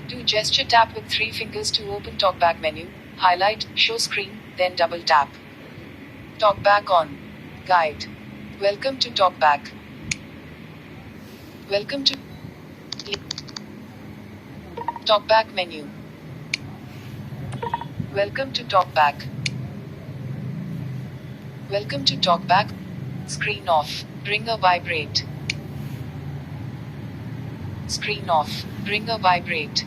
Do gesture tap with 3 fingers to open TalkBack menu, highlight, show screen, then double tap. TalkBack on. Guide. Welcome to TalkBack. Welcome to TalkBack menu. Welcome to TalkBack. Welcome to TalkBack. Screen off. Ringer vibrate. Screen off. Ringer vibrate.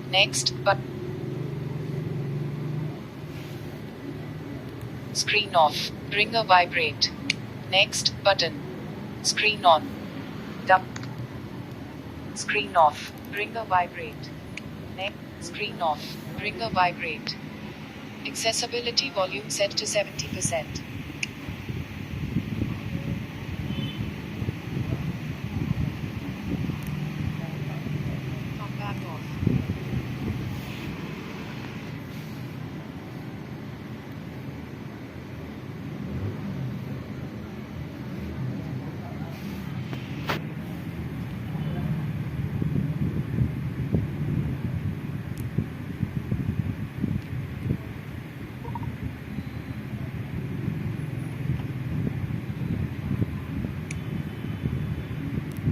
Next, but screen off. Ringer vibrate. Next button. Screen on. Screen off. Ringer vibrate. Next. Screen off. Ringer vibrate. Accessibility volume set to 70%. TalkBack off.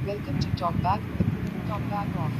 Welcome to TalkBack. TalkBack off.